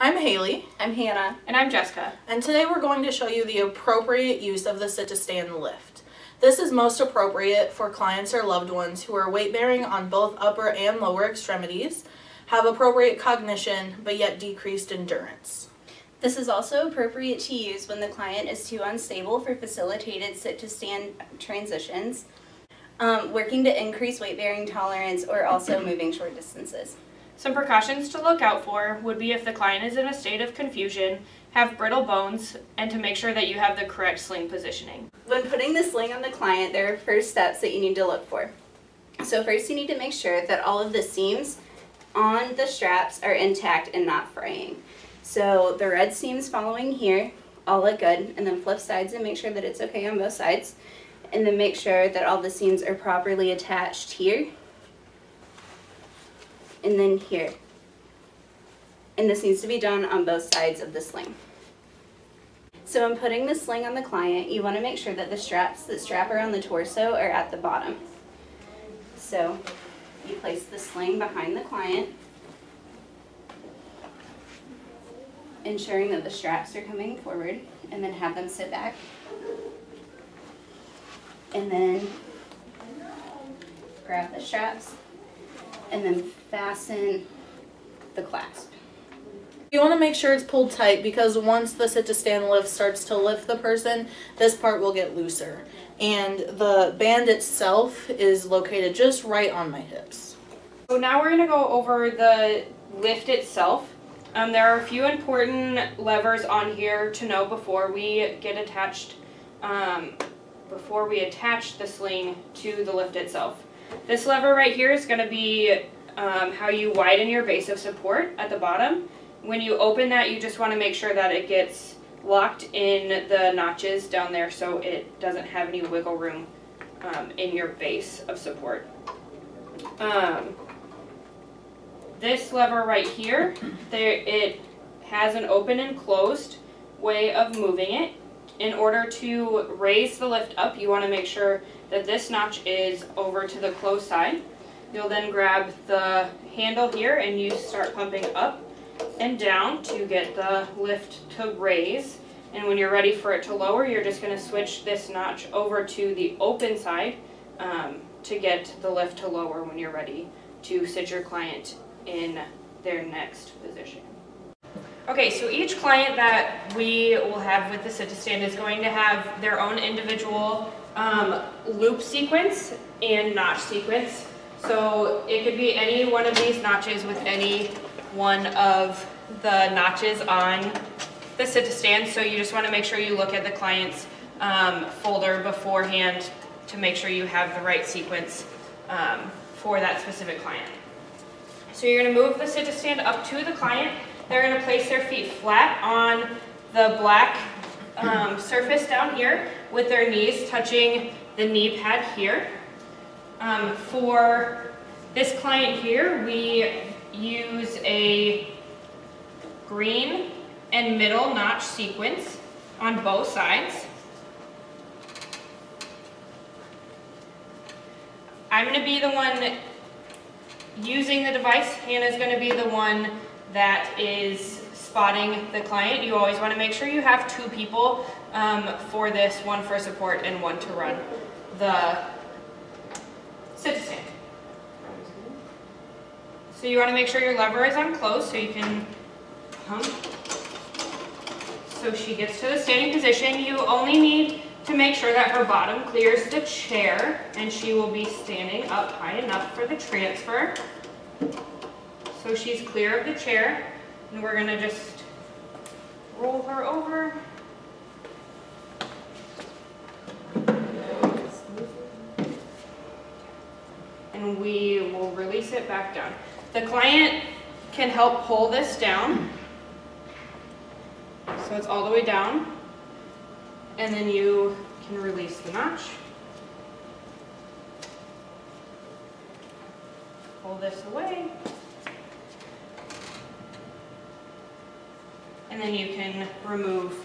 I'm Haley. I'm Hannah. And I'm Jessica. And today we're going to show you the appropriate use of the sit-to-stand lift. This is most appropriate for clients or loved ones who are weight-bearing on both upper and lower extremities, have appropriate cognition, but yet decreased endurance. This is also appropriate to use when the client is too unstable for facilitated sit-to-stand transitions, working to increase weight-bearing tolerance, or also moving short distances. Some precautions to look out for would be if the client is in a state of confusion, have brittle bones, and to make sure that you have the correct sling positioning. When putting the sling on the client, there are first steps that you need to look for. So first you need to make sure that all of the seams on the straps are intact and not fraying. So the red seams following here all look good, and then flip sides and make sure that it's okay on both sides. And then make sure that all the seams are properly attached here and then here. And this needs to be done on both sides of the sling. So when putting the sling on the client, you want to make sure that the straps that strap around the torso are at the bottom. So you place the sling behind the client, ensuring that the straps are coming forward, and then have them sit back. And then grab the straps and then fasten the clasp. You want to make sure it's pulled tight because once the sit-to-stand lift starts to lift the person, this part will get looser. And the band itself is located just right on my hips. So now we're going to go over the lift itself. There are a few important levers on here to know before we get attached, before we attach the sling to the lift itself. This lever right here is going to be how you widen your base of support at the bottom. When you open that, you just want to make sure that it gets locked in the notches down there so it doesn't have any wiggle room in your base of support. This lever right here, it has an open and closed way of moving it. In order to raise the lift up, you want to make sure that this notch is over to the closed side. You'll then grab the handle here and you start pumping up and down to get the lift to raise. And when you're ready for it to lower, you're just going to switch this notch over to the open side to get the lift to lower when you're ready to sit your client in their next position. Okay, so each client that we will have with the sit-to-stand is going to have their own individual loop sequence and notch sequence. So it could be any one of these notches with any one of the notches on the sit-to-stand. So you just want to make sure you look at the client's folder beforehand to make sure you have the right sequence for that specific client. So you're going to move the sit-to-stand up to the client. They're going to place their feet flat on the black surface down here with their knees touching the knee pad here. For this client here, we use a green and middle notch sequence on both sides. I'm going to be the one using the device. Hannah's going to be the one that is spotting the client. You always want to make sure you have two people for this, one for support and one to run the sit-to-stand. So you want to make sure your lever is on close so you can pump. So she gets to the standing position. You only need to make sure that her bottom clears the chair and she will be standing up high enough for the transfer. So she's clear of the chair, and we're going to just roll her over. And we will release it back down. The client can help pull this down. So it's all the way down. And then you can release the notch. Pull this away. And then you can remove